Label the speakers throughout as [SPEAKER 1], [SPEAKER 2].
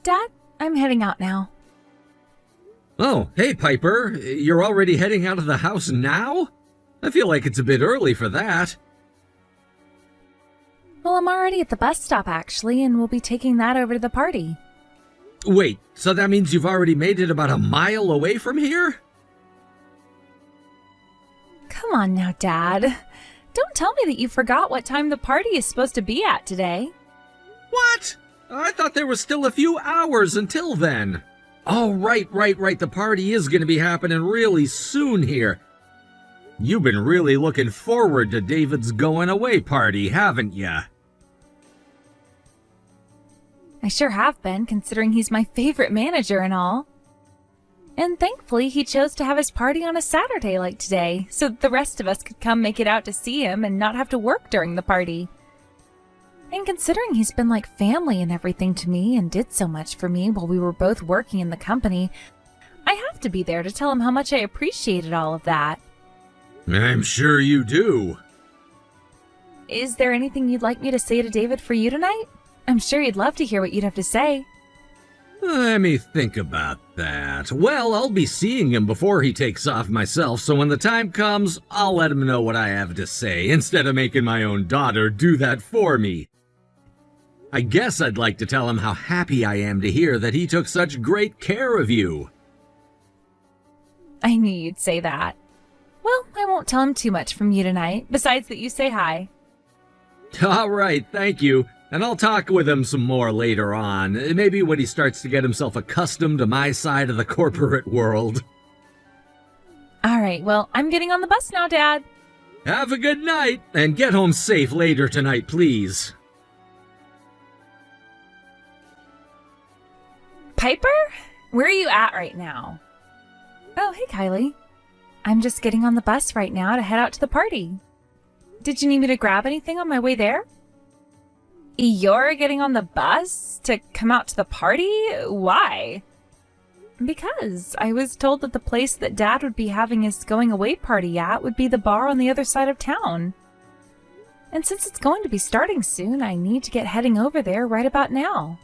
[SPEAKER 1] Dad, I'm heading out now.
[SPEAKER 2] Oh, hey Piper, you're already heading out of the house now? I feel like it's a bit early for that.
[SPEAKER 1] Well, I'm already at the bus stop actually, and we'll be taking that over to the party.
[SPEAKER 2] Wait, so that means you've already made it about a mile away from here?
[SPEAKER 1] Come on now, Dad. Don't tell me that you forgot what time the party is supposed to be at today.
[SPEAKER 2] What? I thought there was still a few hours until then. Oh, right. The party is going to be happening really soon here. You've been really looking forward to David's going away party, haven't ya?
[SPEAKER 1] I sure have been, considering he's my favorite manager and all. And thankfully, he chose to have his party on a Saturday like today, so that the rest of us could come make it out to see him and not have to work during the party. And considering he's been like family and everything to me and did so much for me while we were both working in the company, I have to be there to tell him how much I appreciated all of that.
[SPEAKER 2] I'm sure you do.
[SPEAKER 1] Is there anything you'd like me to say to David for you tonight? I'm sure he'd love to hear what you'd have to say.
[SPEAKER 2] Let me think about that. Well, I'll be seeing him before he takes off myself, so when the time comes, I'll let him know what I have to say, instead of making my own daughter do that for me. I guess I'd like to tell him how happy I am to hear that he took such great care of you.
[SPEAKER 1] I knew you'd say that. Well, I won't tell him too much from you tonight, besides that you say hi.
[SPEAKER 2] All right, thank you. And I'll talk with him some more later on, maybe when he starts to get himself accustomed to my side of the corporate world.
[SPEAKER 1] All right, well, I'm getting on the bus now, Dad.
[SPEAKER 2] Have a good night, and get home safe later tonight, please.
[SPEAKER 1] Piper? Where are you at right now? Oh, hey, Kylie. I'm just getting on the bus right now to head out to the party. Did you need me to grab anything on my way there? You're getting on the bus to come out to the party? Why? Because I was told that the place that Dad would be having his going away party at would be the bar on the other side of town. And since it's going to be starting soon, I need to get heading over there right about now.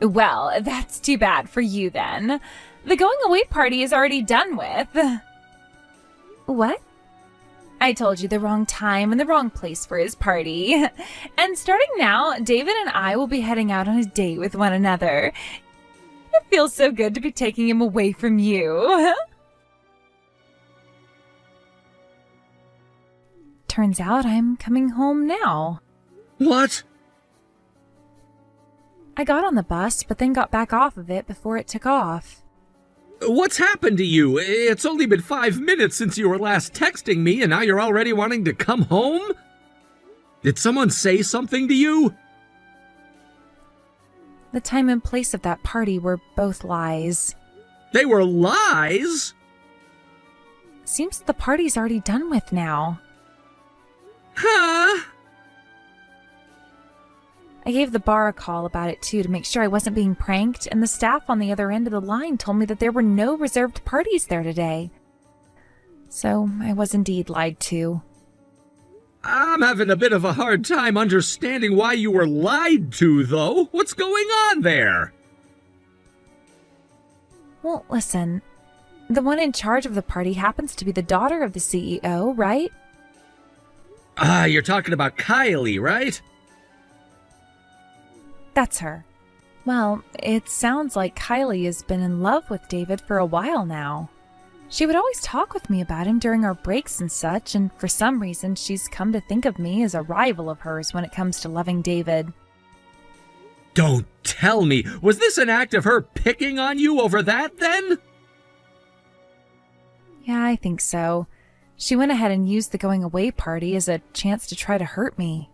[SPEAKER 1] Well, that's too bad for you then. The going away party is already done with. What? I told you the wrong time and the wrong place for his party. And starting now, David and I will be heading out on a date with one another. It feels so good to be taking him away from you. Turns out I'm coming home now.
[SPEAKER 2] What?
[SPEAKER 1] I got on the bus, but then got back off of it before it took off.
[SPEAKER 2] What's happened to you? It's only been 5 minutes since you were last texting me, and now you're already wanting to come home? Did someone say something to you?
[SPEAKER 1] The time and place of that party were both lies.
[SPEAKER 2] They were lies?
[SPEAKER 1] Seems the party's already done with now.
[SPEAKER 2] Huh?
[SPEAKER 1] I gave the bar a call about it too to make sure I wasn't being pranked, and the staff on the other end of the line told me that there were no reserved parties there today. So I was indeed lied to.
[SPEAKER 2] I'm having a bit of a hard time understanding why you were lied to, though. What's going on there?
[SPEAKER 1] Well, listen. The one in charge of the party happens to be the daughter of the CEO, right?
[SPEAKER 2] You're talking about Kylie, right?
[SPEAKER 1] That's her. Well, it sounds like Kylie has been in love with David for a while now. She would always talk with me about him during our breaks and such, and for some reason she's come to think of me as a rival of hers when it comes to loving David.
[SPEAKER 2] Don't tell me! Was this an act of her picking on you over that, then?
[SPEAKER 1] Yeah, I think so. She went ahead and used the going away party as a chance to try to hurt me.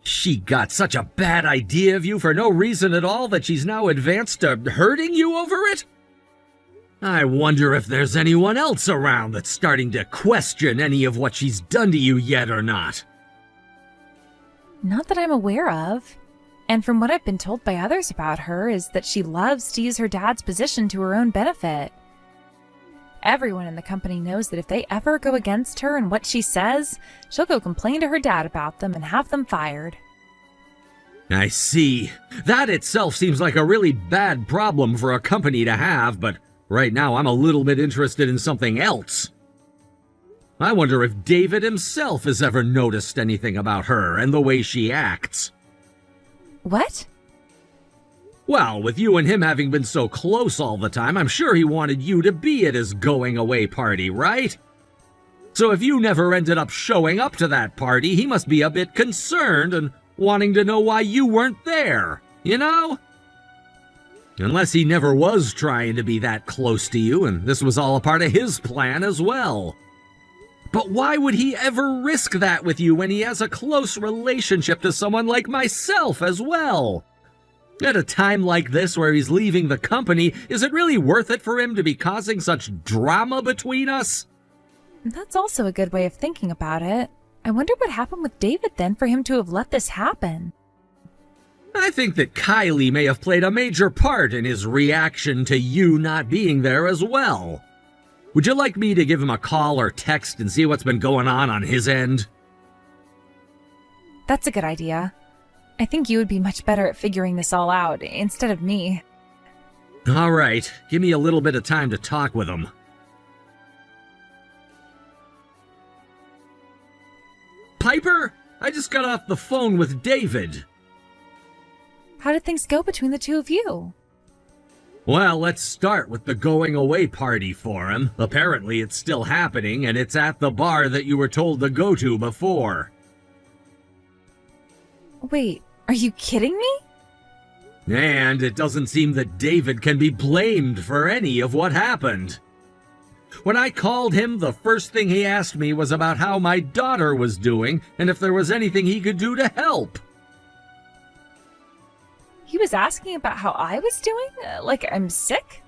[SPEAKER 2] She got such a bad idea of you for no reason at all that she's now advanced to hurting you over it? I wonder if there's anyone else around that's starting to question any of what she's done to you yet or not.
[SPEAKER 1] Not that I'm aware of. And from what I've been told by others about her is that she loves to use her dad's position to her own benefit. Everyone in the company knows that if they ever go against her and what she says, she'll go complain to her dad about them and have them fired.
[SPEAKER 2] I see. That itself seems like a really bad problem for a company to have, but right now I'm a little bit interested in something else. I wonder if David himself has ever noticed anything about her and the way she acts.
[SPEAKER 1] What?
[SPEAKER 2] Well, with you and him having been so close all the time, I'm sure he wanted you to be at his going-away party, right? So if you never ended up showing up to that party, he must be a bit concerned and wanting to know why you weren't there, you know? Unless he never was trying to be that close to you, and this was all a part of his plan as well. But why would he ever risk that with you when he has a close relationship to someone like myself as well? At a time like this where he's leaving the company, is it really worth it for him to be causing such drama between us?
[SPEAKER 1] That's also a good way of thinking about it. I wonder what happened with David then for him to have let this happen.
[SPEAKER 2] I think that Kylie may have played a major part in his reaction to you not being there as well. Would you like me to give him a call or text and see what's been going on his end?
[SPEAKER 1] That's a good idea. I think you would be much better at figuring this all out instead of me.
[SPEAKER 2] All right, give me a little bit of time to talk with him. Piper, I just got off the phone with David.
[SPEAKER 1] How did things go between the two of you?
[SPEAKER 2] Well, let's start with the going away party for him. Apparently it's still happening, and it's at the bar that you were told to go to before.
[SPEAKER 1] Wait, are you kidding me?
[SPEAKER 2] And it doesn't seem that David can be blamed for any of what happened. When I called him, the first thing he asked me was about how my daughter was doing and if there was anything he could do to help.
[SPEAKER 1] He was asking about how I was doing? Like I'm sick?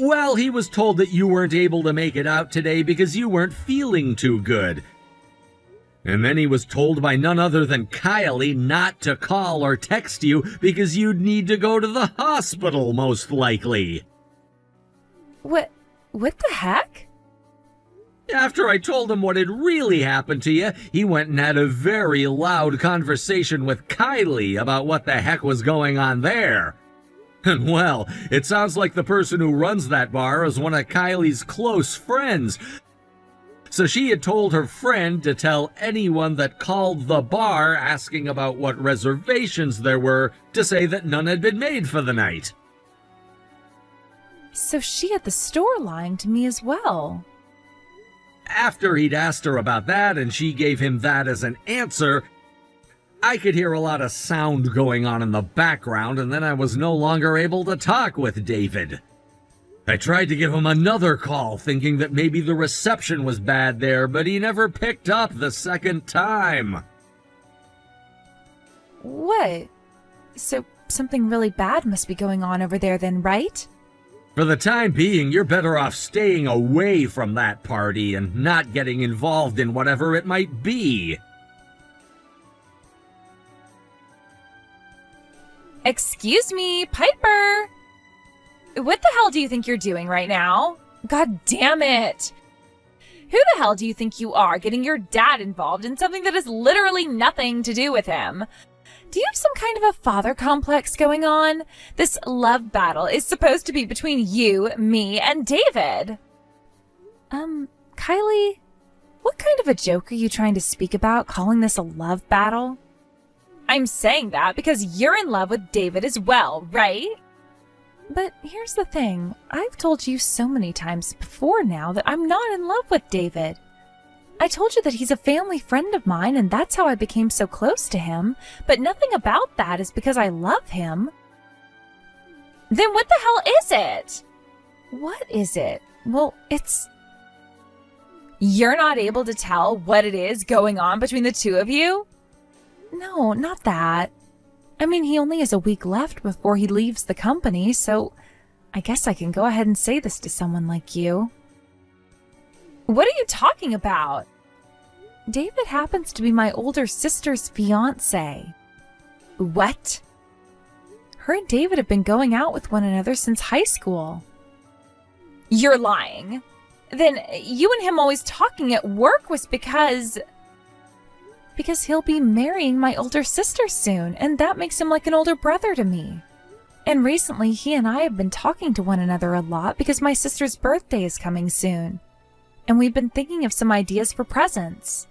[SPEAKER 2] Well, he was told that you weren't able to make it out today because you weren't feeling too good. And then he was told by none other than Kylie not to call or text you because you'd need to go to the hospital, most likely.
[SPEAKER 1] What the heck?
[SPEAKER 2] After I told him what had really happened to you, he went and had a very loud conversation with Kylie about what the heck was going on there. And well, it sounds like the person who runs that bar is one of Kylie's close friends. So she had told her friend to tell anyone that called the bar asking about what reservations there were to say that none had been made for the night.
[SPEAKER 1] So she at the store lying to me as well.
[SPEAKER 2] After he'd asked her about that and she gave him that as an answer, I could hear a lot of sound going on in the background, and then I was no longer able to talk with David. I tried to give him another call, thinking that maybe the reception was bad there, but he never picked up the second time.
[SPEAKER 1] What? So something really bad must be going on over there then, right?
[SPEAKER 2] For the time being, you're better off staying away from that party and not getting involved in whatever it might be.
[SPEAKER 1] Excuse me, Piper! What the hell do you think you're doing right now? God damn it! Who the hell do you think you are, getting your dad involved in something that has literally nothing to do with him? Do you have some kind of a father complex going on? This love battle is supposed to be between you, me, and David. Kylie, what kind of a joke are you trying to speak about, calling this a love battle? I'm saying that because you're in love with David as well, right? But here's the thing. I've told you so many times before now that I'm not in love with David. I told you that he's a family friend of mine and that's how I became so close to him, but nothing about that is because I love him. Then what the hell is it? What is it? Well, it's... You're not able to tell what it is going on between the two of you? No, not that. I mean, he only has a week left before he leaves the company, so I guess I can go ahead and say this to someone like you. What are you talking about? David happens to be my older sister's fiancé. What? Her and David have been going out with one another since high school. You're lying. Then you and him always talking at work was because... Because he'll be marrying my older sister soon, and that makes him like an older brother to me. And recently, he and I have been talking to one another a lot because my sister's birthday is coming soon. And we've been thinking of some ideas for presents.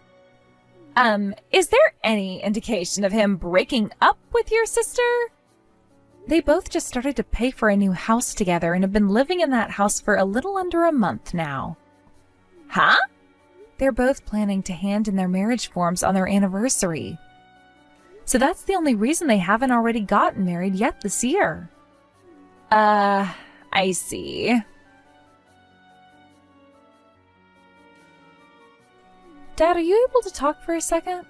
[SPEAKER 1] Is there any indication of him breaking up with your sister? They both just started to pay for a new house together and have been living in that house for a little under a month now. Huh? They're both planning to hand in their marriage forms on their anniversary. So that's the only reason they haven't already gotten married yet this year. I see. Dad, are you able to talk for a second?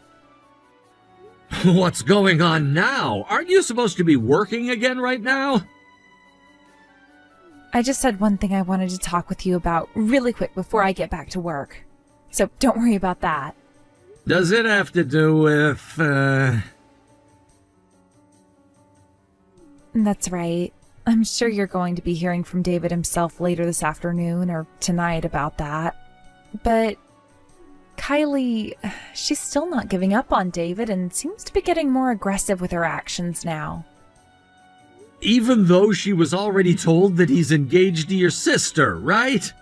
[SPEAKER 2] What's going on now? Aren't you supposed to be working again right now?
[SPEAKER 1] I just had one thing I wanted to talk with you about really quick before I get back to work. So don't worry about that.
[SPEAKER 2] Does it have to do with,
[SPEAKER 1] That's right. I'm sure you're going to be hearing from David himself later this afternoon or tonight about that. But Kylie, she's still not giving up on David and seems to be getting more aggressive with her actions now.
[SPEAKER 2] Even though she was already told that he's engaged to your sister, right?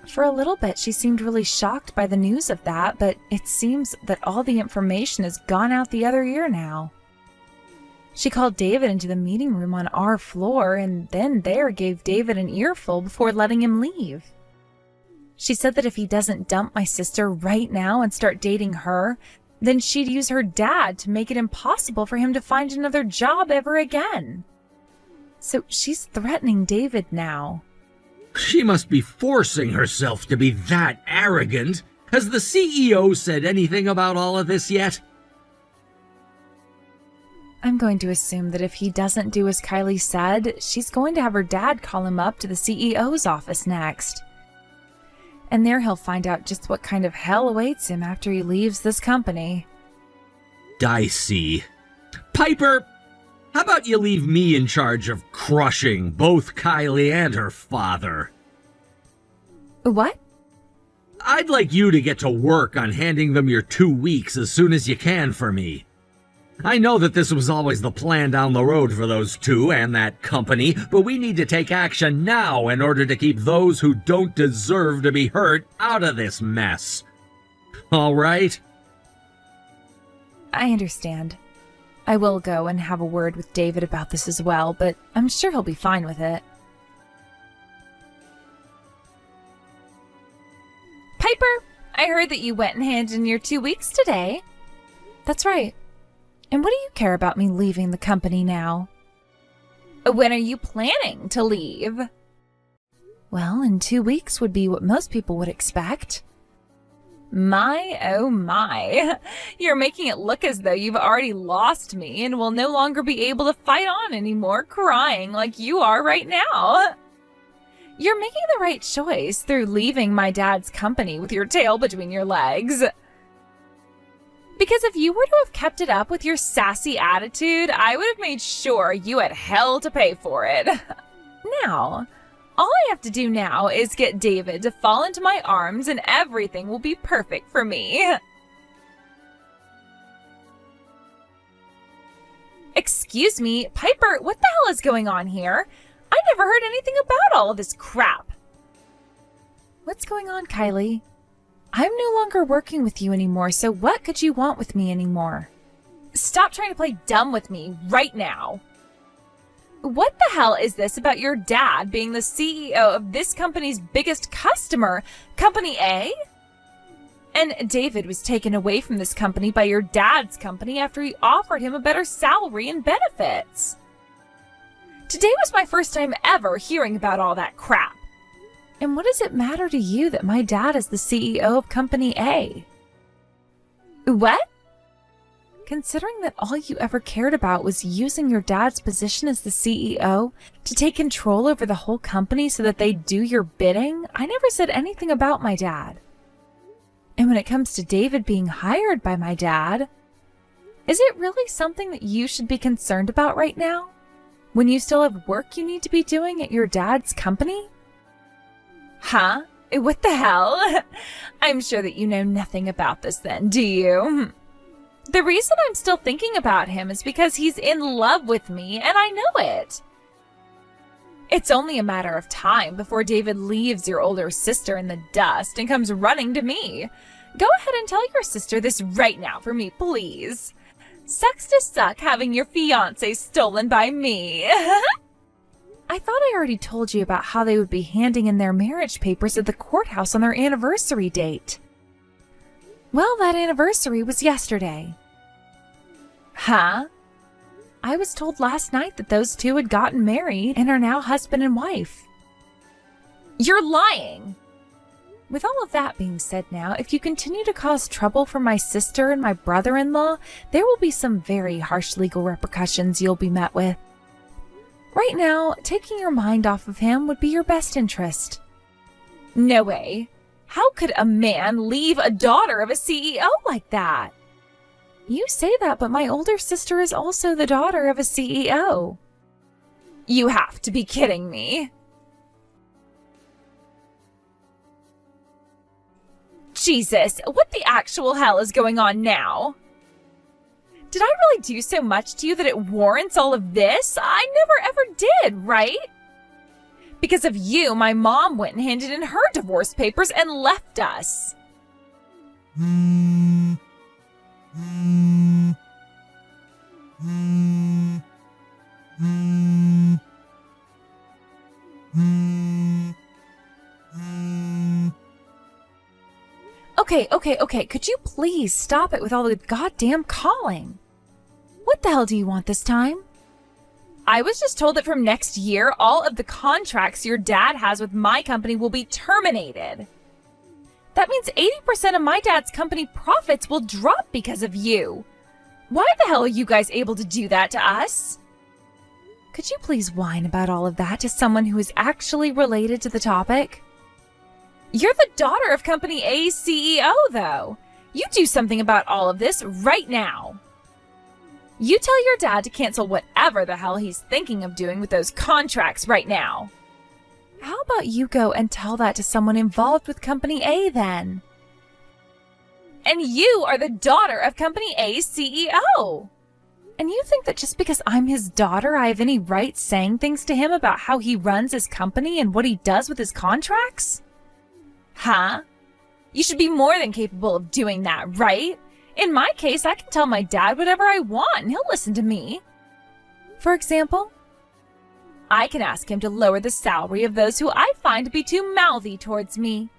[SPEAKER 1] For a little bit, she seemed really shocked by the news of that, but it seems that all the information has gone out the other ear now. She called David into the meeting room on our floor and then there gave David an earful before letting him leave. She said that if he doesn't dump my sister right now and start dating her, then she'd use her dad to make it impossible for him to find another job ever again. So she's threatening David now.
[SPEAKER 2] She must be forcing herself to be that arrogant. Has the CEO said anything about all of this yet?
[SPEAKER 1] I'm going to assume that if he doesn't do as Kylie said, she's going to have her dad call him up to the CEO's office next. And there he'll find out just what kind of hell awaits him after he leaves this company.
[SPEAKER 2] Dicey. Piper, how about you leave me in charge of crushing both Kylie and her father?
[SPEAKER 1] What?
[SPEAKER 2] I'd like you to get to work on handing them your 2 weeks as soon as you can for me. I know that this was always the plan down the road for those two and that company, but we need to take action now in order to keep those who don't deserve to be hurt out of this mess. All right?
[SPEAKER 1] I understand. I will go and have a word with David about this as well, but I'm sure he'll be fine with it. Piper, I heard that you went and handed in your 2 weeks today. That's right. And what do you care about me leaving the company now? When are you planning to leave? Well, in 2 weeks would be what most people would expect. My, oh my. You're making it look as though you've already lost me and will no longer be able to fight on anymore crying like you are right now. You're making the right choice through leaving my dad's company with your tail between your legs. Because if you were to have kept it up with your sassy attitude, I would have made sure you had hell to pay for it. Now, all I have to do now is get David to fall into my arms and everything will be perfect for me. Excuse me, Piper, what the hell is going on here? I never heard anything about all of this crap. What's going on, Kylie? I'm no longer working with you anymore, so what could you want with me anymore? Stop trying to play dumb with me right now. What the hell is this about your dad being the CEO of this company's biggest customer, Company A? And David was taken away from this company by your dad's company after he offered him a better salary and benefits. Today was my first time ever hearing about all that crap. And what does it matter to you that my dad is the CEO of Company A? What? Considering that all you ever cared about was using your dad's position as the CEO to take control over the whole company so that they'd do your bidding, I never said anything about my dad. And when it comes to David being hired by my dad, is it really something that you should be concerned about right now? When you still have work you need to be doing at your dad's company? Huh? What the hell? I'm sure that you know nothing about this then, do you? The reason I'm still thinking about him is because he's in love with me, and I know it. It's only a matter of time before David leaves your older sister in the dust and comes running to me. Go ahead and tell your sister this right now for me, please. Sucks to suck having your fiancé stolen by me. I thought I already told you about how they would be handing in their marriage papers at the courthouse on their anniversary date. Well, that anniversary was yesterday. Huh? I was told last night that those two had gotten married and are now husband and wife. You're lying! With all of that being said now, if you continue to cause trouble for my sister and my brother-in-law, there will be some very harsh legal repercussions you'll be met with. Right now, taking your mind off of him would be your best interest. No way. How could a man leave a daughter of a CEO like that? You say that, but my older sister is also the daughter of a CEO. You have to be kidding me. Jesus, what the actual hell is going on now? Did I really do so much to you that it warrants all of this? I never ever did, right? Because of you, my mom went and handed in her divorce papers and left us. Okay. Could you please stop it with all the goddamn calling? What the hell do you want this time? I was just told that from next year, all of the contracts your dad has with my company will be terminated. That means 80% of my dad's company profits will drop because of you. Why the hell are you guys able to do that to us? Could you please whine about all of that to someone who is actually related to the topic? You're the daughter of Company A's CEO, though. You do something about all of this right now. You tell your dad to cancel whatever the hell he's thinking of doing with those contracts right now. How about you go and tell that to someone involved with Company A then? And you are the daughter of Company A's CEO. And you think that just because I'm his daughter, I have any right saying things to him about how he runs his company and what he does with his contracts? Huh? You should be more than capable of doing that, right? In my case, I can tell my dad whatever I want and he'll listen to me. For example, I can ask him to lower the salary of those who I find to be too mouthy towards me.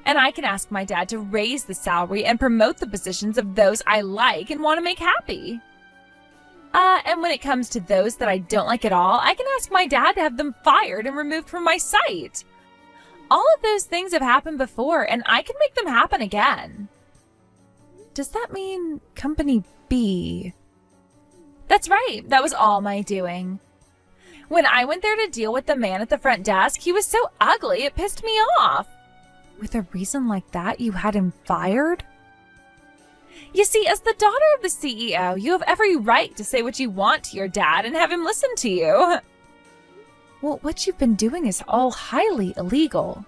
[SPEAKER 1] And I can ask my dad to raise the salary and promote the positions of those I like and want to make happy. And when it comes to those that I don't like at all, I can ask my dad to have them fired and removed from my site. All of those things have happened before, and I can make them happen again. Does that mean Company B? That's right, that was all my doing. When I went there to deal with the man at the front desk, he was so ugly it pissed me off. With a reason like that, you had him fired? You see, as the daughter of the CEO, you have every right to say what you want to your dad and have him listen to you. Well, what you've been doing is all highly illegal.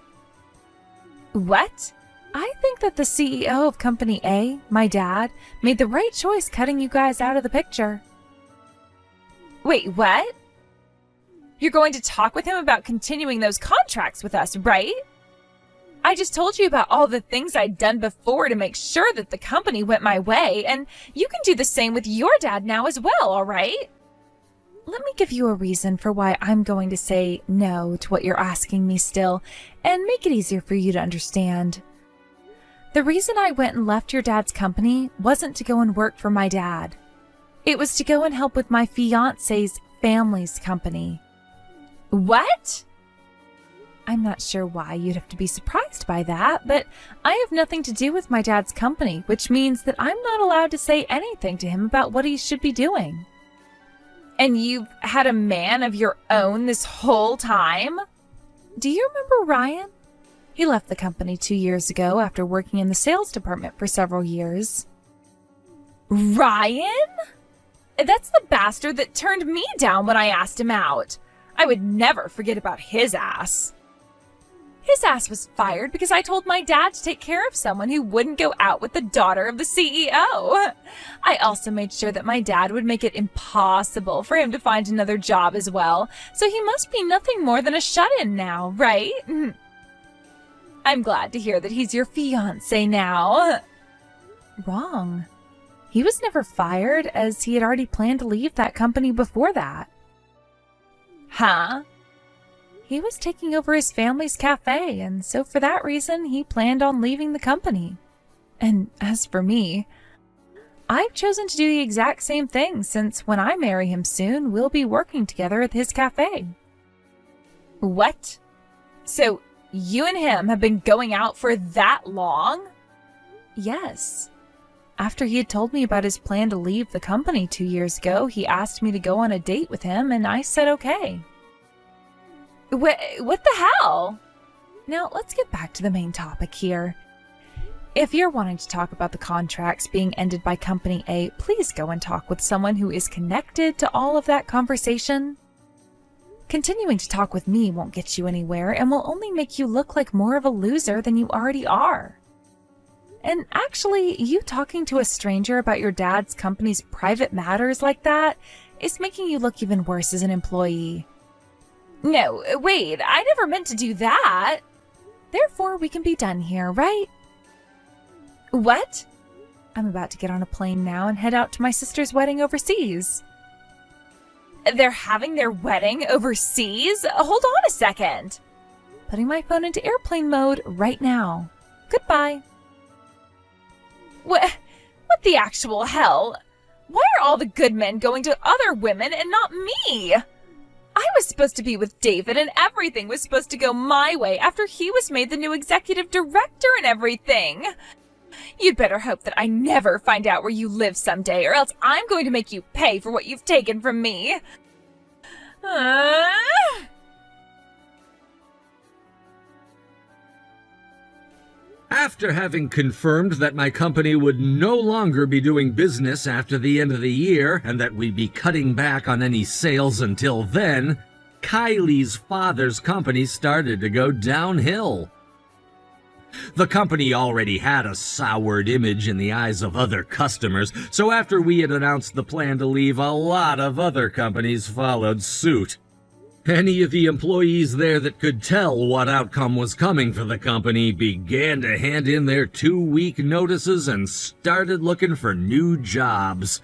[SPEAKER 1] What? I think that the CEO of Company A, my dad, made the right choice cutting you guys out of the picture. Wait, what? You're going to talk with him about continuing those contracts with us, right? I just told you about all the things I'd done before to make sure that the company went my way, and you can do the same with your dad now as well, all right? Let me give you a reason for why I'm going to say no to what you're asking me still, and make it easier for you to understand. The reason I went and left your dad's company wasn't to go and work for my dad. It was to go and help with my fiancé's family's company. What? I'm not sure why you'd have to be surprised by that, but I have nothing to do with my dad's company, which means that I'm not allowed to say anything to him about what he should be doing. And you've had a man of your own this whole time? Do you remember Ryan? He left the company 2 years ago after working in the sales department for several years. Ryan? That's the bastard that turned me down when I asked him out. I would never forget about his ass. His ass was fired because I told my dad to take care of someone who wouldn't go out with the daughter of the CEO. I also made sure that my dad would make it impossible for him to find another job as well, so he must be nothing more than a shut-in now, right? I'm glad to hear that he's your fiancé now. Wrong. He was never fired, as he had already planned to leave that company before that. Huh? He was taking over his family's cafe, and so for that reason, he planned on leaving the company. And as for me, I've chosen to do the exact same thing, since when I marry him soon, we'll be working together at his cafe. What? So, you and him have been going out for that long? Yes. After he had told me about his plan to leave the company 2 years ago, he asked me to go on a date with him, and I said okay. What the hell? Now, let's get back to the main topic here. If you're wanting to talk about the contracts being ended by Company A, please go and talk with someone who is connected to all of that conversation. Continuing to talk with me won't get you anywhere and will only make you look like more of a loser than you already are. And actually, you talking to a stranger about your dad's company's private matters like that is making you look even worse as an employee. No, wait, I never meant to do that. Therefore, we can be done here, right? What? I'm about to get on a plane now and head out to my sister's wedding overseas. They're having their wedding overseas? Hold on a second. Putting my phone into airplane mode right now. Goodbye. What the actual hell? Why are all the good men going to other women and not me? I was supposed to be with David and everything was supposed to go my way after he was made the new executive director and everything. You'd better hope that I never find out where you live someday, or else I'm going to make you pay for what you've taken from me.
[SPEAKER 2] After having confirmed that my company would no longer be doing business after the end of the year and that we'd be cutting back on any sales until then, Kylie's father's company started to go downhill. The company already had a soured image in the eyes of other customers, so after we had announced the plan to leave, a lot of other companies followed suit. Any of the employees there that could tell what outcome was coming for the company began to hand in their 2-week notices and started looking for new jobs.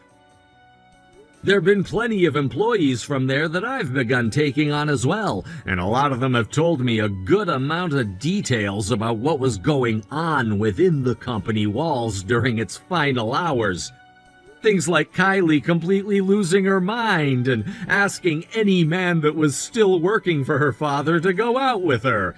[SPEAKER 2] There have been plenty of employees from there that I've begun taking on as well, and a lot of them have told me a good amount of details about what was going on within the company walls during its final hours. Things like Kylie completely losing her mind and asking any man that was still working for her father to go out with her.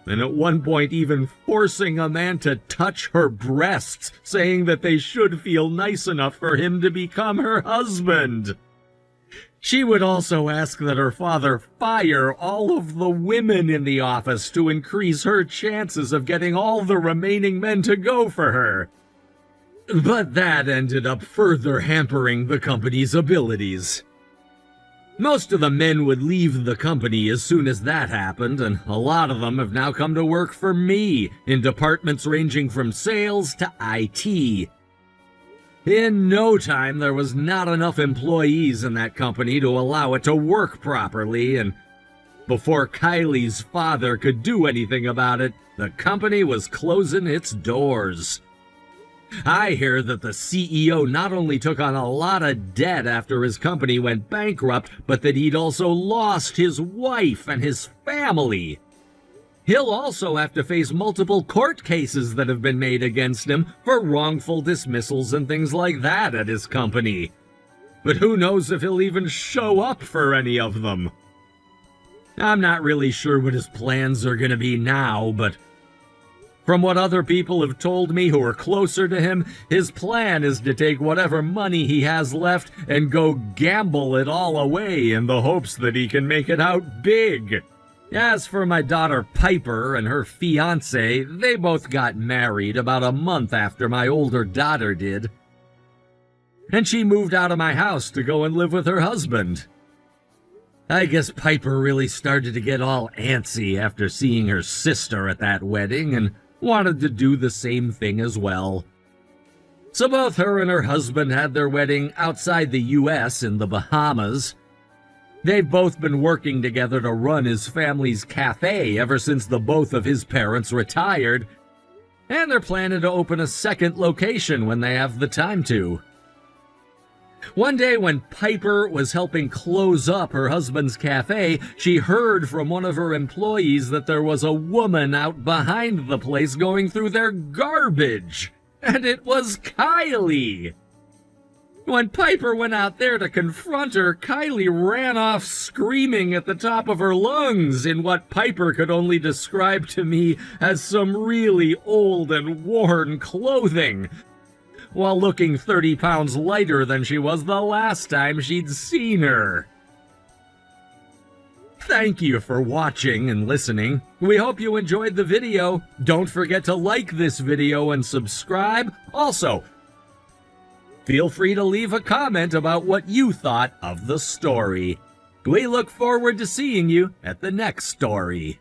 [SPEAKER 2] And at one point even forcing a man to touch her breasts, saying that they should feel nice enough for him to become her husband. She would also ask that her father fire all of the women in the office to increase her chances of getting all the remaining men to go for her. But that ended up further hampering the company's abilities. Most of the men would leave the company as soon as that happened, and a lot of them have now come to work for me in departments ranging from sales to IT. In no time, there was not enough employees in that company to allow it to work properly, and before Kylie's father could do anything about it, the company was closing its doors. I hear that the CEO not only took on a lot of debt after his company went bankrupt, but that he'd also lost his wife and his family. He'll also have to face multiple court cases that have been made against him for wrongful dismissals and things like that at his company. But who knows if he'll even show up for any of them. I'm not really sure what his plans are going to be now, but from what other people have told me who are closer to him, his plan is to take whatever money he has left and go gamble it all away in the hopes that he can make it out big. As for my daughter Piper and her fiancé, they both got married about a month after my older daughter did. And she moved out of my house to go and live with her husband. I guess Piper really started to get all antsy after seeing her sister at that wedding and wanted to do the same thing as well. So both her and her husband had their wedding outside the U.S. in the Bahamas. They've both been working together to run his family's cafe ever since the both of his parents retired, and they're planning to open a second location when they have the time to. One day when Piper was helping close up her husband's cafe, she heard from one of her employees that there was a woman out behind the place going through their garbage, and it was Kylie. When Piper went out there to confront her, Kylie ran off screaming at the top of her lungs in what Piper could only describe to me as some really old and worn clothing, while looking 30 pounds lighter than she was the last time she'd seen her. Thank you for watching and listening. We hope you enjoyed the video. Don't forget to like this video and subscribe. Also, feel free to leave a comment about what you thought of the story. We look forward to seeing you at the next story.